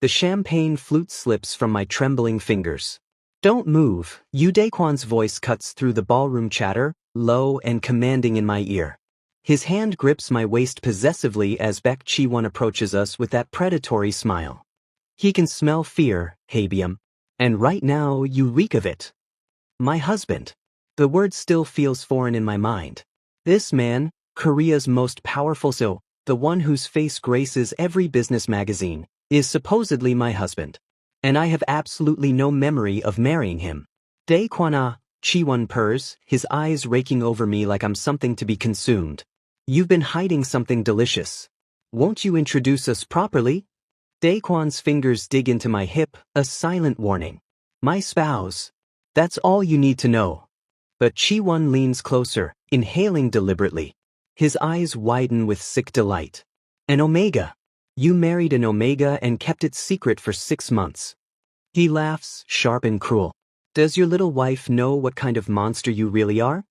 The champagne flute slips from my trembling fingers. Don't move. Yu Daquan's voice cuts through the ballroom chatter, low and commanding in my ear. His hand grips my waist possessively as Baek Chi-won approaches us with that predatory smile. He can smell fear, Haebyum. And right now you reek of it. My husband. The word still feels foreign in my mind. This man, Korea's most powerful so, the one whose face graces every business magazine, is supposedly my husband. And I have absolutely no memory of marrying him. Daquan Chi-won purrs, his eyes raking over me like I'm something to be consumed. You've been hiding something delicious. Won't you introduce us properly? Daquan's fingers dig into my hip, a silent warning. My spouse. That's all you need to know. But Chi-won leans closer, inhaling deliberately. His eyes widen with sick delight. An Omega. You married an Omega and kept it secret for 6 months. He laughs, sharp and cruel. Does your little wife know what kind of monster you really are?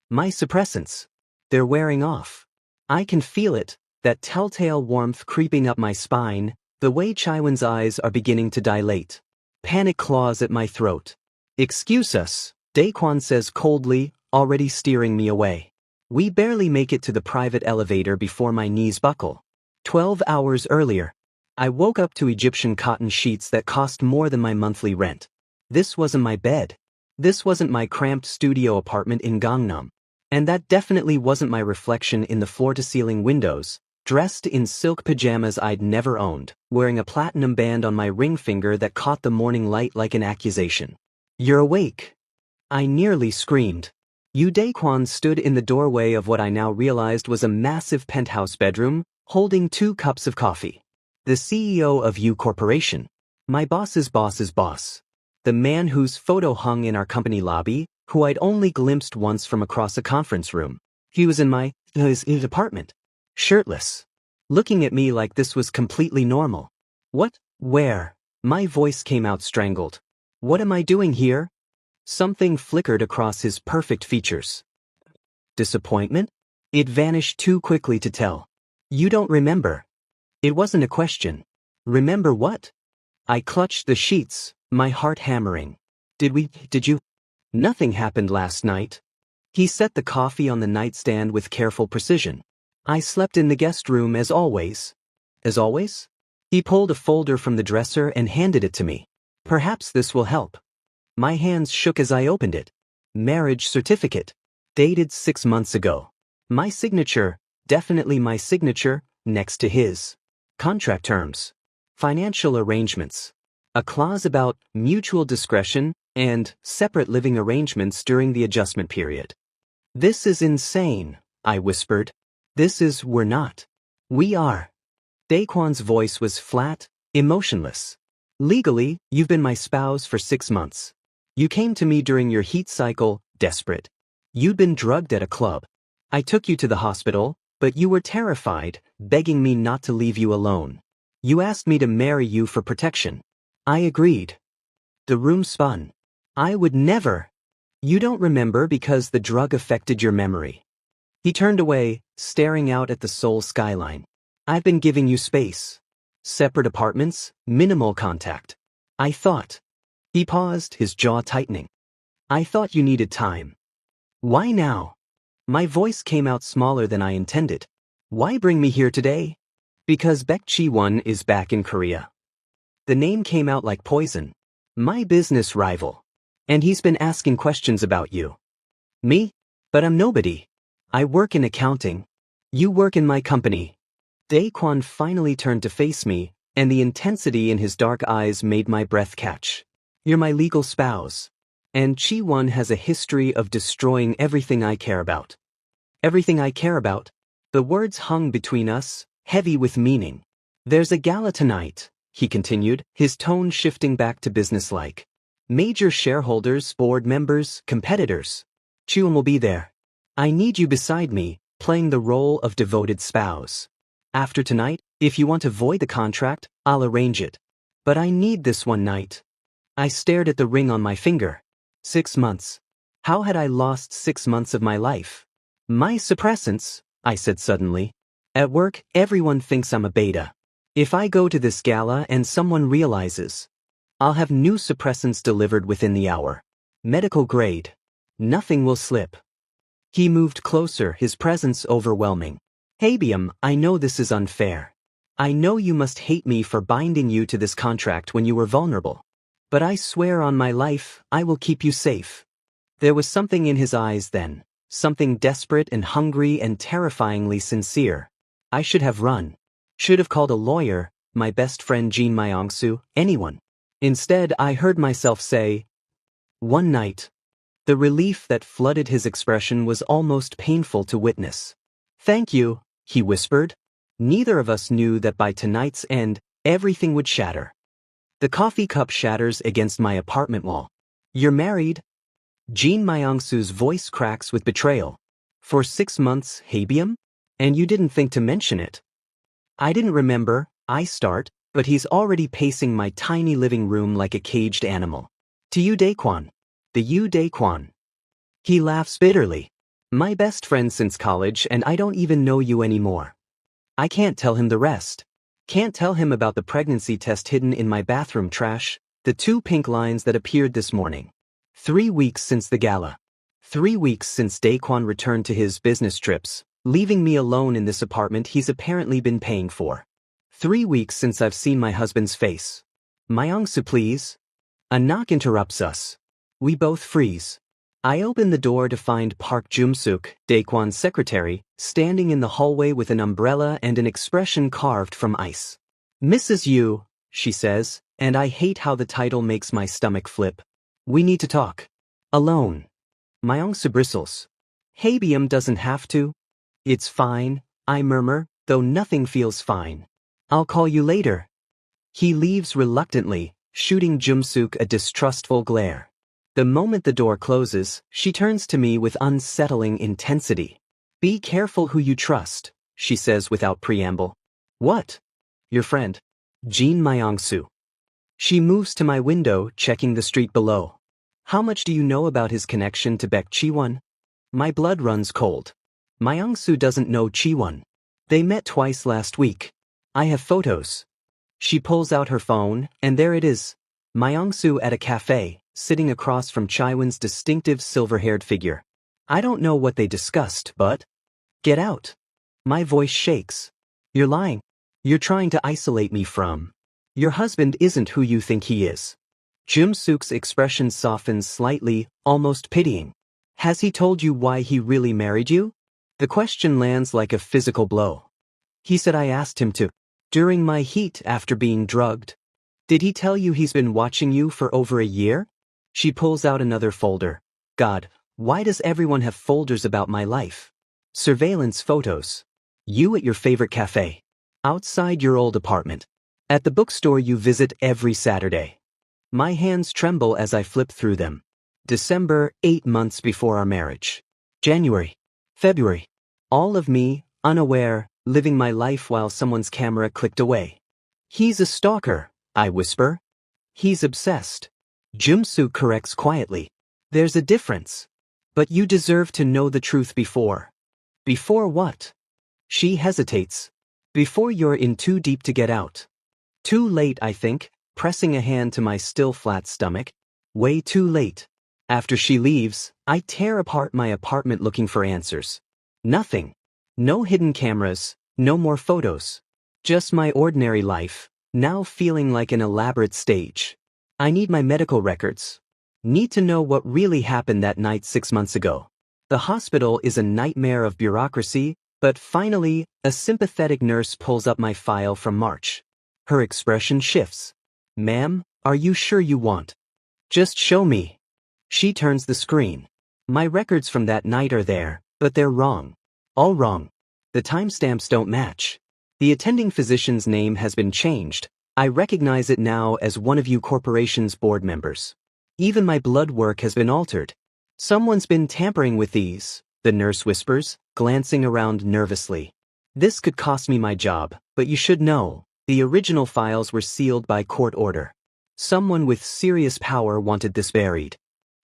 My suppressants. They're wearing off. I can feel it, that telltale warmth creeping up my spine, the way Chi-won's eyes are beginning to dilate. Panic claws at my throat. Excuse us, Daquan says coldly, already steering me away. We barely make it to the private elevator before my knees buckle. 12 hours earlier, I woke up to Egyptian cotton sheets that cost more than my monthly rent. This wasn't my bed. This wasn't my cramped studio apartment in Gangnam. And that definitely wasn't my reflection in the floor-to-ceiling windows, dressed in silk pajamas I'd never owned, wearing a platinum band on my ring finger that caught the morning light like an accusation. You're awake. I nearly screamed. Yu Daquan stood in the doorway of what I now realized was a massive penthouse bedroom, holding 2 cups of coffee. The CEO of Yu Corporation. My boss's boss's boss. The man whose photo hung in our company lobby, who I'd only glimpsed once from across a conference room. He was in his apartment. Shirtless. Looking at me like this was completely normal. What? Where? My voice came out strangled. What am I doing here? Something flickered across his perfect features. Disappointment? It vanished too quickly to tell. You don't remember. It wasn't a question. Remember what? I clutched the sheets, my heart hammering. Did you? Nothing happened last night. He set the coffee on the nightstand with careful precision. I slept in the guest room as always. As always? He pulled a folder from the dresser and handed it to me. Perhaps this will help. My hands shook as I opened it. Marriage certificate. Dated 6 months ago. My signature, definitely my signature, next to his. Contract terms. Financial arrangements. A clause about mutual discretion and separate living arrangements during the adjustment period. This is insane, I whispered. We're not. We are. Daquan's voice was flat, emotionless. Legally, you've been my spouse for 6 months. You came to me during your heat cycle, desperate. You'd been drugged at a club. I took you to the hospital, but you were terrified, begging me not to leave you alone. You asked me to marry you for protection. I agreed. The room spun. I would never. You don't remember because the drug affected your memory. He turned away, staring out at the Seoul skyline. I've been giving you space. Separate apartments, minimal contact. I thought. He paused, his jaw tightening. I thought you needed time. Why now? My voice came out smaller than I intended. Why bring me here today? Because Baek Chi-won is back in Korea. The name came out like poison. My business rival. And he's been asking questions about you. Me? But I'm nobody. I work in accounting. You work in my company. Daquan finally turned to face me, and the intensity in his dark eyes made my breath catch. You're my legal spouse. And Chi-won has a history of destroying everything I care about. Everything I care about? The words hung between us, heavy with meaning. There's a gala tonight, he continued, his tone shifting back to businesslike. Major shareholders, board members, competitors. Chi-won will be there. I need you beside me, playing the role of devoted spouse. After tonight, if you want to void the contract, I'll arrange it. But I need this one night. I stared at the ring on my finger. 6 months. How had I lost 6 months of my life? My suppressants, I said suddenly. At work, everyone thinks I'm a beta. If I go to this gala and someone realizes, I'll have new suppressants delivered within the hour. Medical grade. Nothing will slip. He moved closer, his presence overwhelming. Habium, I know this is unfair. I know you must hate me for binding you to this contract when you were vulnerable. But I swear on my life, I will keep you safe. There was something in his eyes then, something desperate and hungry and terrifyingly sincere. I should have run. Should have called a lawyer, my best friend Jin Myong-soo, anyone. Instead, I heard myself say, one night. The relief that flooded his expression was almost painful to witness. Thank you, he whispered. Neither of us knew that by tonight's end, everything would shatter. The coffee cup shatters against my apartment wall. You're married? Jin Myong-soo's voice cracks with betrayal. For 6 months, Habium? And you didn't think to mention it. I didn't remember, I start, but he's already pacing my tiny living room like a caged animal. To you, Daekwon. The you, Daekwon. He laughs bitterly. My best friend since college, and I don't even know you anymore. I can't tell him the rest. Can't tell him about the pregnancy test hidden in my bathroom trash, the 2 pink lines that appeared this morning. 3 weeks since the gala. 3 weeks since Daekwon returned to his business trips, leaving me alone in this apartment he's apparently been paying for. 3 weeks since I've seen my husband's face. Myong-soo, please. A knock interrupts us. We both freeze. I open the door to find Park Jum-suk, Daekwon's secretary, standing in the hallway with an umbrella and an expression carved from ice. Mrs. Yu, she says, and I hate how the title makes my stomach flip. We need to talk. Alone. Myong-soo bristles. Habium doesn't have to. It's fine, I murmur, though nothing feels fine. I'll call you later. He leaves reluctantly, shooting Jum-suk a distrustful glare. The moment the door closes, she turns to me with unsettling intensity. Be careful who you trust, she says without preamble. What? Your friend. Jin Myong-soo. She moves to my window, checking the street below. How much do you know about his connection to Baek Chi-won? My blood runs cold. Myong-soo doesn't know Chi-won. They met twice last week. I have photos. She pulls out her phone, and there it is. Myong-soo at a cafe, sitting across from Chi-won's distinctive silver-haired figure. I don't know what they discussed, but... Get out. My voice shakes. You're lying. You're trying to isolate me from... Your husband isn't who you think he is. Jum-suk's expression softens slightly, almost pitying. Has he told you why he really married you? The question lands like a physical blow. He said I asked him to. During my heat after being drugged. Did he tell you he's been watching you for over a year? She pulls out another folder. God, why does everyone have folders about my life? Surveillance photos. You at your favorite cafe. Outside your old apartment. At the bookstore you visit every Saturday. My hands tremble as I flip through them. December, 8 months before our marriage. January. February. All of me, unaware, living my life while someone's camera clicked away. He's a stalker, I whisper. He's obsessed. Jum-suk corrects quietly. There's a difference. But you deserve to know the truth before. Before what? She hesitates. Before you're in too deep to get out. Too late, I think, pressing a hand to my still flat stomach. Way too late. After she leaves, I tear apart my apartment looking for answers. Nothing. No hidden cameras, no more photos. Just my ordinary life, now feeling like an elaborate stage. I need my medical records. Need to know what really happened that night 6 months ago. The hospital is a nightmare of bureaucracy, but finally, a sympathetic nurse pulls up my file from March. Her expression shifts. Ma'am, are you sure you want? Just show me. She turns the screen. My records from that night are there, but they're wrong. All wrong. The timestamps don't match. The attending physician's name has been changed. I recognize it now as one of you corporation's board members. Even my blood work has been altered. Someone's been tampering with these, the nurse whispers, glancing around nervously. This could cost me my job, but you should know, the original files were sealed by court order. Someone with serious power wanted this buried.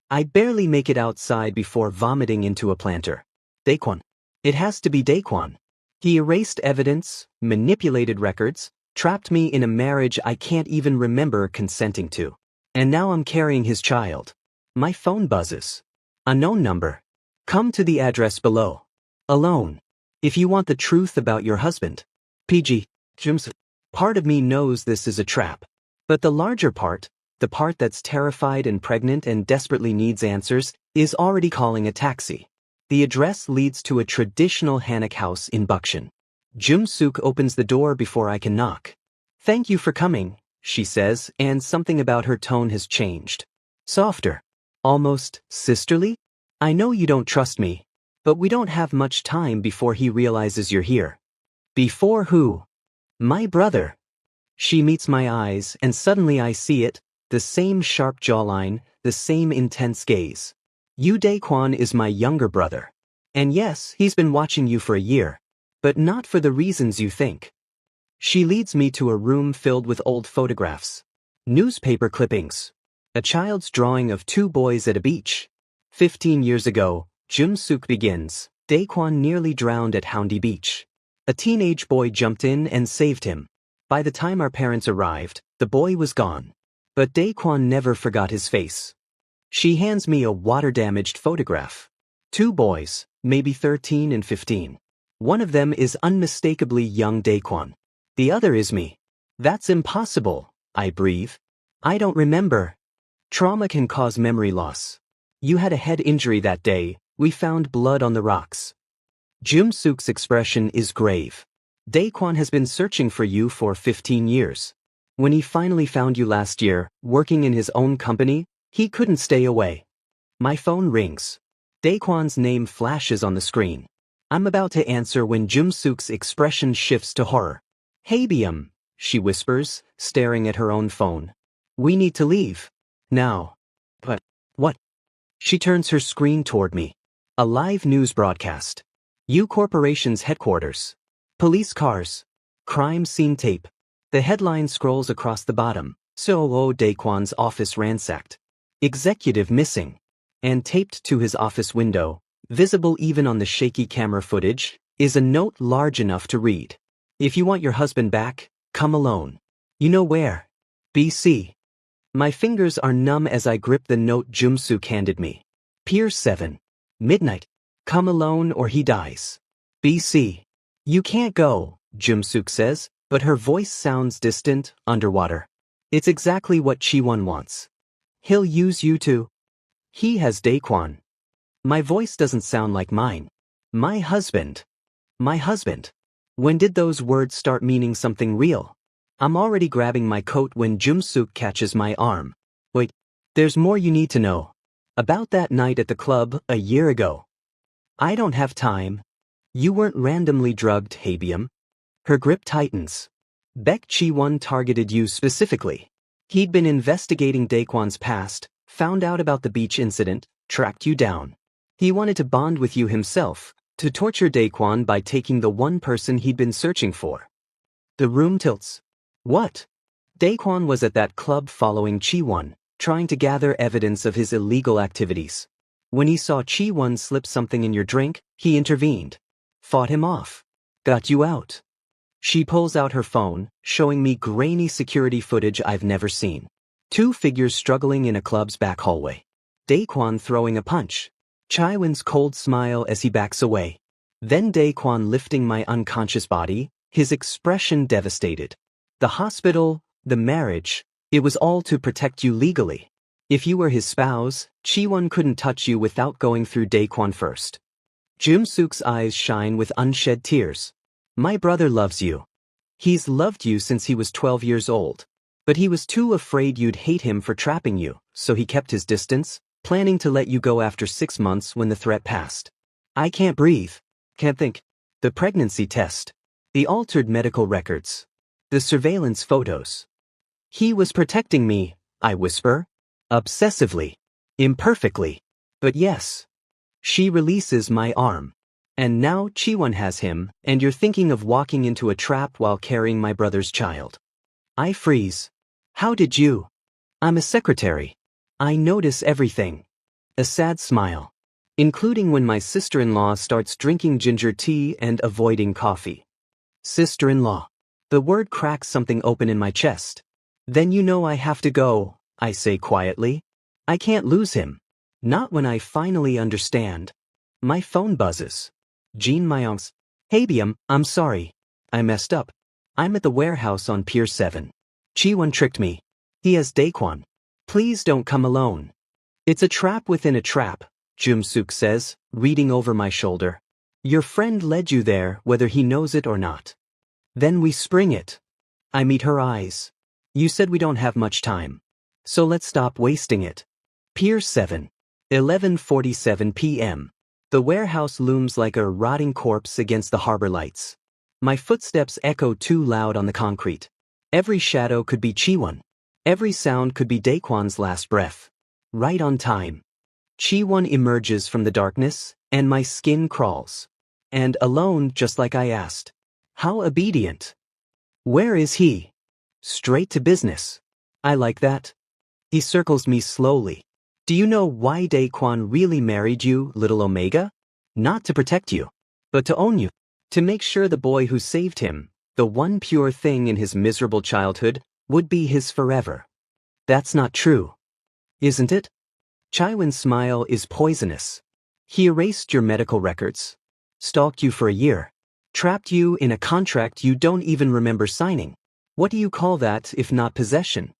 I barely make it outside before vomiting into a planter. Daekwon. It has to be Daekwon. He erased evidence, manipulated records, trapped me in a marriage I can't even remember consenting to. And now I'm carrying his child. My phone buzzes. Unknown number. Come to the address below. Alone. If you want the truth about your husband. PG. Jim's. Part of me knows this is a trap. But the larger part, the part that's terrified and pregnant and desperately needs answers, is already calling a taxi. The address leads to a traditional Hanok house in Buckshin. Jung-suk opens the door before I can knock. Thank you for coming, she says, and something about her tone has changed. Softer. Almost sisterly? I know you don't trust me, but we don't have much time before he realizes you're here. Before who? My brother. She meets my eyes, and suddenly I see it, the same sharp jawline, the same intense gaze. Yu Daekwon is my younger brother. And yes, he's been watching you for a year, but not for the reasons you think. She leads me to a room filled with old photographs. Newspaper clippings. A child's drawing of two boys at a beach. 15 years ago, Jung-suk begins. Daekwon nearly drowned at Haeundae Beach. A teenage boy jumped in and saved him. By the time our parents arrived, the boy was gone. But Daekwon never forgot his face. She hands me a water-damaged photograph. Two boys, maybe 13 and 15. One of them is unmistakably young Daekwon. The other is me. That's impossible, I breathe. I don't remember. Trauma can cause memory loss. You had a head injury that day. We found blood on the rocks. Jung-suk's expression is grave. Daekwon has been searching for you for 15 years. When he finally found you last year, working in his own company, he couldn't stay away. My phone rings. Daekwon's name flashes on the screen. I'm about to answer when Jung-suk's expression shifts to horror. Haebyum, she whispers, staring at her own phone. We need to leave. Now. But, what? She turns her screen toward me. A live news broadcast. U Corporation's headquarters. Police cars. Crime scene tape. The headline scrolls across the bottom. So Daekwon's office ransacked. Executive missing. And taped to his office window, visible even on the shaky camera footage, is a note large enough to read. If you want your husband back, come alone. You know where? BC. My fingers are numb as I grip the note Jung-suk handed me. Pier 7. Midnight. Come alone or he dies. BC. You can't go, Jung-suk says, but her voice sounds distant, underwater. It's exactly what Chi-won wants. He'll use you to. He has Daekwon. My voice doesn't sound like mine. My husband. My husband. When did those words start meaning something real? I'm already grabbing my coat when Jung-suk catches my arm. Wait, there's more you need to know. About that night at the club a year ago. I don't have time. You weren't randomly drugged, Haebyum. Her grip tightens. Baek Chi-won targeted you specifically. He'd been investigating Daekwon's past, found out about the beach incident, tracked you down. He wanted to bond with you himself, to torture Daekwon by taking the one person he'd been searching for. The room tilts. What? Daekwon was at that club following Chi-won, trying to gather evidence of his illegal activities. When he saw Chi-won slip something in your drink, he intervened. Fought him off. Got you out. She pulls out her phone, showing me grainy security footage I've never seen. Two figures struggling in a club's back hallway. Daekwon throwing a punch. Chi-won's cold smile as he backs away. Then Daekwon lifting my unconscious body, his expression devastated. The hospital, the marriage, it was all to protect you legally. If you were his spouse, Chi-won couldn't touch you without going through Daekwon first. Jung-suk's eyes shine with unshed tears. My brother loves you. He's loved you since he was 12 years old. But he was too afraid you'd hate him for trapping you, so he kept his distance, planning to let you go after 6 months when the threat passed. I can't breathe. Can't think. The pregnancy test. The altered medical records. The surveillance photos. He was protecting me, I whisper. Obsessively. Imperfectly. But yes. She releases my arm. And now Chi-won has him, and you're thinking of walking into a trap while carrying my brother's child. I freeze. How did you? I'm a secretary. I notice everything. A sad smile. Including when my sister-in-law starts drinking ginger tea and avoiding coffee. Sister-in-law. The word cracks something open in my chest. Then you know I have to go, I say quietly. I can't lose him. Not when I finally understand. My phone buzzes. Jean Myong's. Habium, I'm sorry. I messed up. I'm at the warehouse on Pier 7. Chiwon tricked me. He has Daekwon. Please don't come alone. It's a trap within a trap, Jung-suk says, reading over my shoulder. Your friend led you there whether he knows it or not. Then we spring it. I meet her eyes. You said we don't have much time. So let's stop wasting it. Pier 7. 11:47 p.m. The warehouse looms like a rotting corpse against the harbor lights. My footsteps echo too loud on the concrete. Every shadow could be Chiwon. Every sound could be Daekwon's last breath. Right on time. Chiwon emerges from the darkness, and my skin crawls. And alone, just like I asked. How obedient. Where is he? Straight to business. I like that. He circles me slowly. Do you know why Daekwon really married you, little Omega? Not to protect you, but to own you. To make sure the boy who saved him, the one pure thing in his miserable childhood, would be his forever. That's not true. Isn't it? Chiwon's smile is poisonous. He erased your medical records. Stalked you for a year. Trapped you in a contract you don't even remember signing. What do you call that if not possession?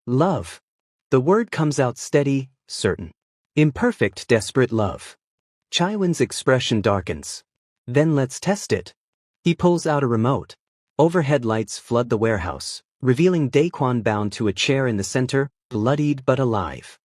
Love. The word comes out steady, certain. Imperfect, desperate love. Chiwon's expression darkens. Then let's test it. He pulls out a remote. Overhead lights flood the warehouse, revealing Daekwon bound to a chair in the center, bloodied but alive.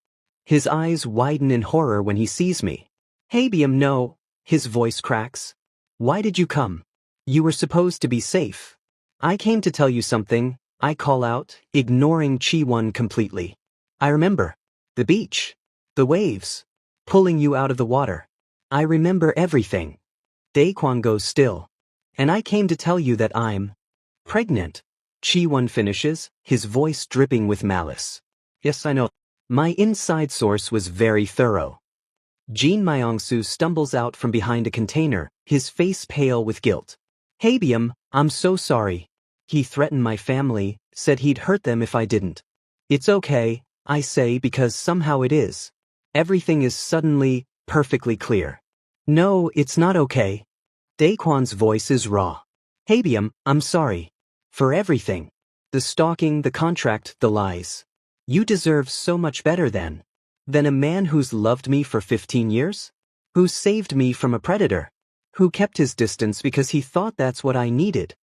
His eyes widen in horror when he sees me. Habium, no. His voice cracks. Why did you come? You were supposed to be safe. I came to tell you something, I call out, ignoring Chiwon completely. I remember. The beach. The waves. Pulling you out of the water. I remember everything. Daekwon goes still. And I came to tell you that I'm pregnant. Chiwon finishes, his voice dripping with malice. Yes, I know. My inside source was very thorough. Jean Myongsu stumbles out from behind a container, his face pale with guilt. Habium, I'm so sorry. He threatened my family, said he'd hurt them if I didn't. It's okay, I say, because somehow it is. Everything is suddenly, perfectly clear. No, it's not okay. Daekwon's voice is raw. Habium, I'm sorry. For everything. The stalking, the contract, the lies. You deserve so much better than a man who's loved me for 15 years? Who saved me from a predator? Who kept his distance because he thought that's what I needed?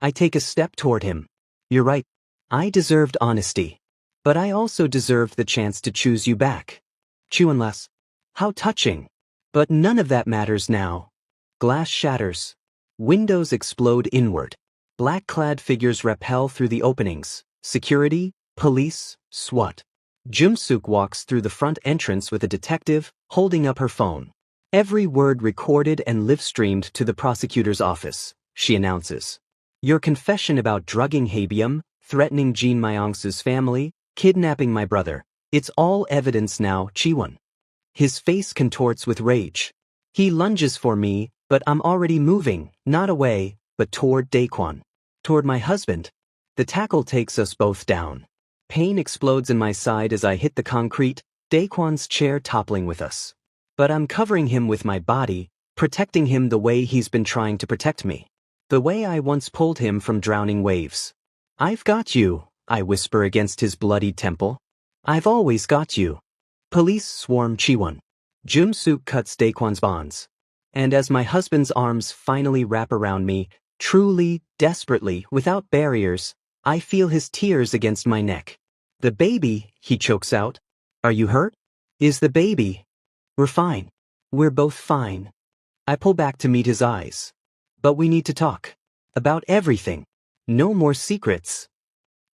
I take a step toward him. You're right. I deserved honesty. But I also deserved the chance to choose you back. Chiwon laughs. How touching. But none of that matters now. Glass shatters. Windows explode inward. Black-clad figures rappel through the openings. Security, police, SWAT. Jung-suk walks through the front entrance with a detective, holding up her phone. Every word recorded and live-streamed to the prosecutor's office, she announces. Your confession about drugging Habium, threatening Jean Myongsu's family, kidnapping my brother. It's all evidence now, Chiwon. His face contorts with rage. He lunges for me, but I'm already moving, not away, but toward Daekwon. Toward my husband. The tackle takes us both down. Pain explodes in my side as I hit the concrete, Daekwon's chair toppling with us. But I'm covering him with my body, protecting him the way he's been trying to protect me. The way I once pulled him from drowning waves. I've got you, I whisper against his bloodied temple. I've always got you. Police swarm Chiwon. Jung-suk cuts Daekwon's bonds. And as my husband's arms finally wrap around me, truly, desperately, without barriers, I feel his tears against my neck. The baby, he chokes out. Are you hurt? Is the baby? We're fine. We're both fine. I pull back to meet his eyes. But we need to talk. About everything. No more secrets.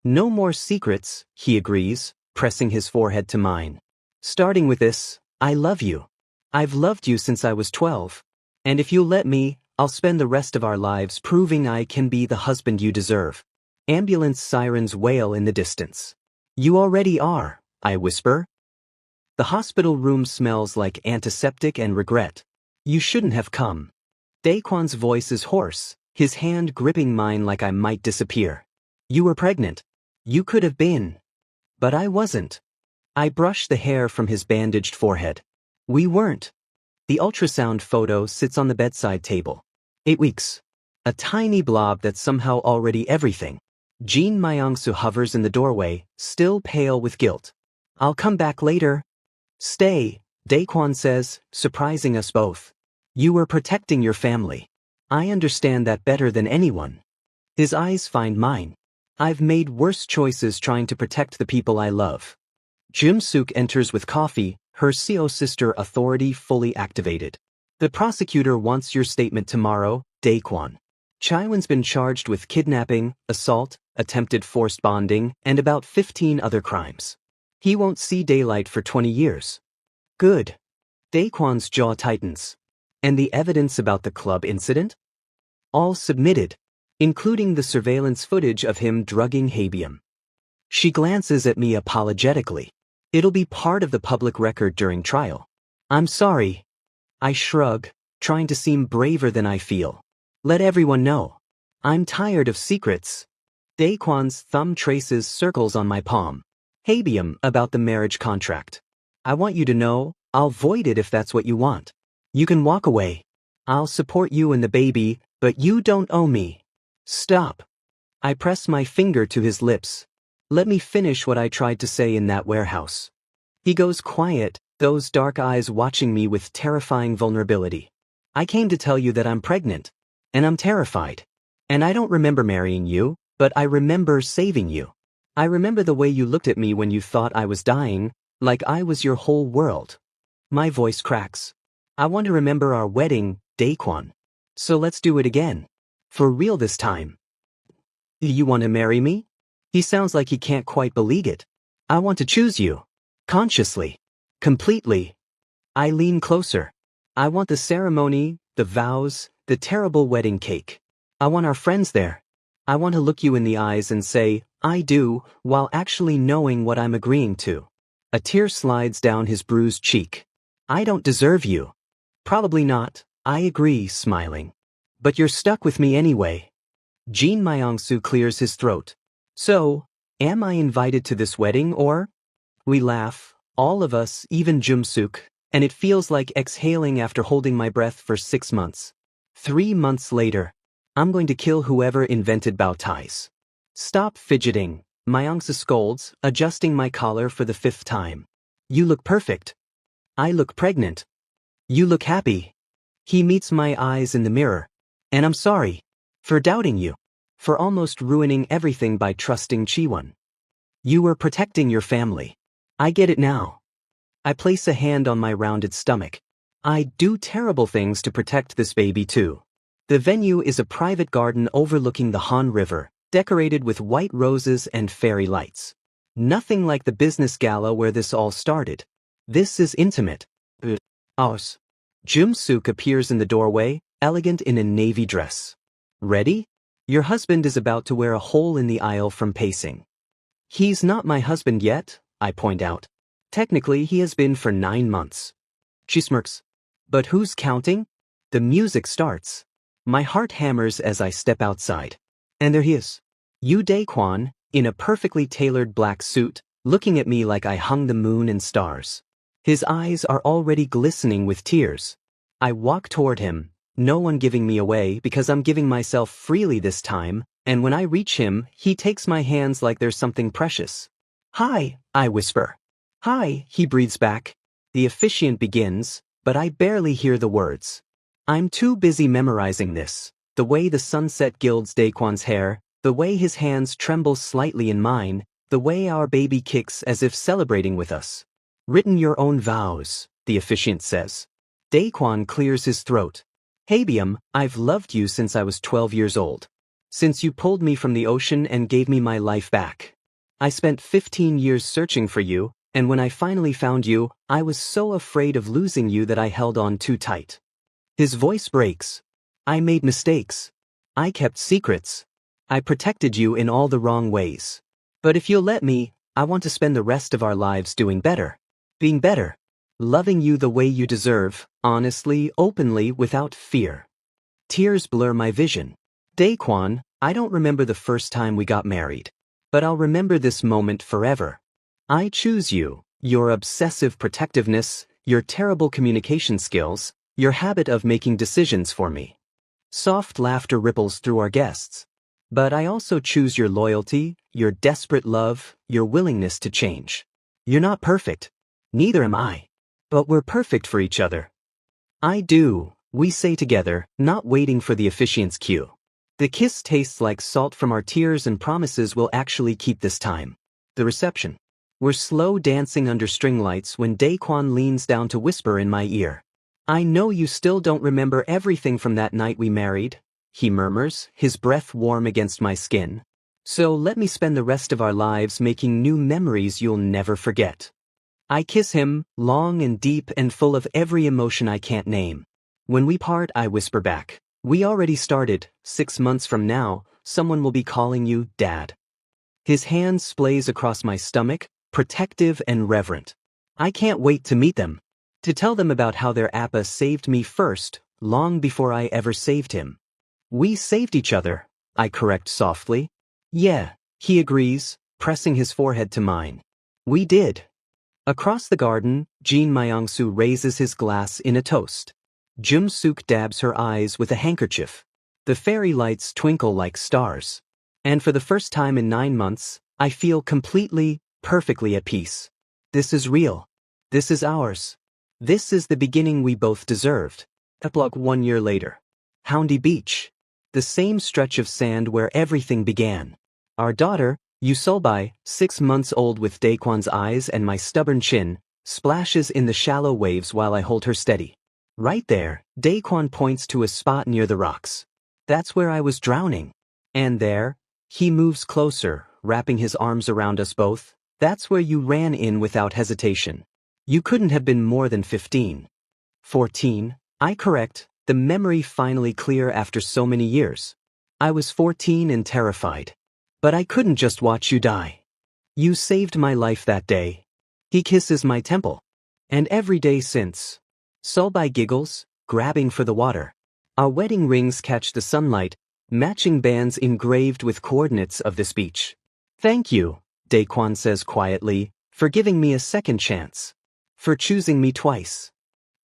No more secrets, he agrees, pressing his forehead to mine. Starting with this, I love you. I've loved you since I was 12. And if you'll let me, I'll spend the rest of our lives proving I can be the husband you deserve. Ambulance sirens wail in the distance. You already are, I whisper. The hospital room smells like antiseptic and regret. You shouldn't have come. Daekwon's voice is hoarse, his hand gripping mine like I might disappear. You were pregnant. You could have been. But I wasn't. I brushed the hair from his bandaged forehead. We weren't. The ultrasound photo sits on the bedside table. 8 weeks. A tiny blob that's somehow already everything. Jean Myongsu hovers in the doorway, still pale with guilt. I'll come back later. Stay, Daekwon says, surprising us both. You were protecting your family. I understand that better than anyone. His eyes find mine. I've made worse choices trying to protect the people I love. Jim-suk enters with coffee, her CO sister authority fully activated. The prosecutor wants your statement tomorrow, Daekwon. Chaiwon's been charged with kidnapping, assault, attempted forced bonding, and about 15 other crimes. He won't see daylight for 20 years. Good. Daekwon's jaw tightens. And the evidence about the club incident? All submitted, including the surveillance footage of him drugging Haebyum. She glances at me apologetically. It'll be part of the public record during trial. I'm sorry. I shrug, trying to seem braver than I feel. Let everyone know. I'm tired of secrets. Daekwon's thumb traces circles on my palm. Haebyum about the marriage contract. I want you to know, I'll void it if that's what you want. You can walk away. I'll support you and the baby, but you don't owe me. Stop. I press my finger to his lips. Let me finish what I tried to say in that warehouse. He goes quiet, those dark eyes watching me with terrifying vulnerability. I came to tell you that I'm pregnant. And I'm terrified. And I don't remember marrying you, but I remember saving you. I remember the way you looked at me when you thought I was dying, like I was your whole world. My voice cracks. I want to remember our wedding, Daekwon. So let's do it again. For real this time. You want to marry me? He sounds like he can't quite believe it. I want to choose you. Consciously. Completely. I lean closer. I want the ceremony, the vows, the terrible wedding cake. I want our friends there. I want to look you in the eyes and say, I do, while actually knowing what I'm agreeing to. A tear slides down his bruised cheek. I don't deserve you. Probably not, I agree, smiling. But you're stuck with me anyway. Jean Myongsu clears his throat. So, am I invited to this wedding or? We laugh, all of us, even Jim-suk, and it feels like exhaling after holding my breath for 6 months. 3 months later, I'm going to kill whoever invented bow ties. Stop fidgeting, Myongsu scolds, adjusting my collar for the 5th time. You look perfect. I look pregnant. You look happy. He meets my eyes in the mirror. And I'm sorry. For doubting you. For almost ruining everything by trusting Chiwon. You were protecting your family. I get it now. I place a hand on my rounded stomach. I do terrible things to protect this baby too. The venue is a private garden overlooking the Han River, decorated with white roses and fairy lights. Nothing like the business gala where this all started. This is intimate. Ours. Jim-suk appears in the doorway, elegant in a navy dress. Ready? Your husband is about to wear a hole in the aisle from pacing. He's not my husband yet, I point out. Technically, he has been for 9 months. She smirks. But who's counting? The music starts. My heart hammers as I step outside. And there he is. Yoo Daekwon, in a perfectly tailored black suit, looking at me like I hung the moon and stars. His eyes are already glistening with tears. I walk toward him, no one giving me away because I'm giving myself freely this time, and when I reach him, he takes my hands like there's something precious. Hi, I whisper. Hi, he breathes back. The officiant begins, but I barely hear the words. I'm too busy memorizing this, the way the sunset gilds Daekwon's hair, the way his hands tremble slightly in mine, the way our baby kicks as if celebrating with us. Written your own vows, the officiant says. Daekwon clears his throat. Haebyum, I've loved you since I was 12 years old. Since you pulled me from the ocean and gave me my life back. I spent 15 years searching for you, and when I finally found you, I was so afraid of losing you that I held on too tight. His voice breaks. I made mistakes. I kept secrets. I protected you in all the wrong ways. But if you'll let me, I want to spend the rest of our lives doing better. Being better. Loving you the way you deserve, honestly, openly, without fear. Tears blur my vision. Daquan, I don't remember the first time we got married. But I'll remember this moment forever. I choose you, your obsessive protectiveness, your terrible communication skills, your habit of making decisions for me. Soft laughter ripples through our guests. But I also choose your loyalty, your desperate love, your willingness to change. You're not perfect. Neither am I. But we're perfect for each other. I do, we say together, not waiting for the officiant's cue. The kiss tastes like salt from our tears and promises we'll actually keep this time. The reception. We're slow dancing under string lights when Daquan leans down to whisper in my ear. I know you still don't remember everything from that night we married, he murmurs, his breath warm against my skin. So let me spend the rest of our lives making new memories you'll never forget. I kiss him, long and deep and full of every emotion I can't name. When we part, I whisper back. We already started. 6 months from now, someone will be calling you Dad. His hand splays across my stomach, protective and reverent. I can't wait to meet them. To tell them about how their Appa saved me first, long before I ever saved him. We saved each other, I correct softly. Yeah, he agrees, pressing his forehead to mine. We did. Across the garden, Jean Myongsu raises his glass in a toast. Jum Suk dabs her eyes with a handkerchief. The fairy lights twinkle like stars. And for the first time in 9 months, I feel completely, perfectly at peace. This is real. This is ours. This is the beginning we both deserved. Epilogue 1 year later. Houndy Beach. The same stretch of sand where everything began. Our daughter, Yusolbai, 6 months old with Daquan's eyes and my stubborn chin, splashes in the shallow waves while I hold her steady. Right there, Daquan points to a spot near the rocks. That's where I was drowning. And there, he moves closer, wrapping his arms around us both. That's where you ran in without hesitation. You couldn't have been more than 15. 14, I correct, the memory finally clear after so many years. I was 14 and terrified. But I couldn't just watch you die. You saved my life that day. He kisses my temple. And every day since. Solbai giggles, grabbing for the water. Our wedding rings catch the sunlight, matching bands engraved with coordinates of this beach. Thank you, Daquan says quietly, for giving me a second chance. For choosing me twice.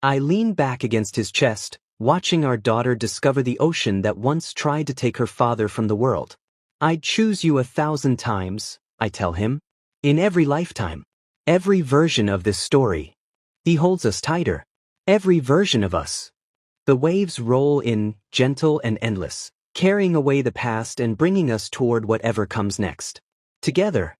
I lean back against his chest, watching our daughter discover the ocean that once tried to take her father from the world. I'd choose you 1,000 times, I tell him. In every lifetime. Every version of this story. He holds us tighter. Every version of us. The waves roll in, gentle and endless, carrying away the past and bringing us toward whatever comes next. Together,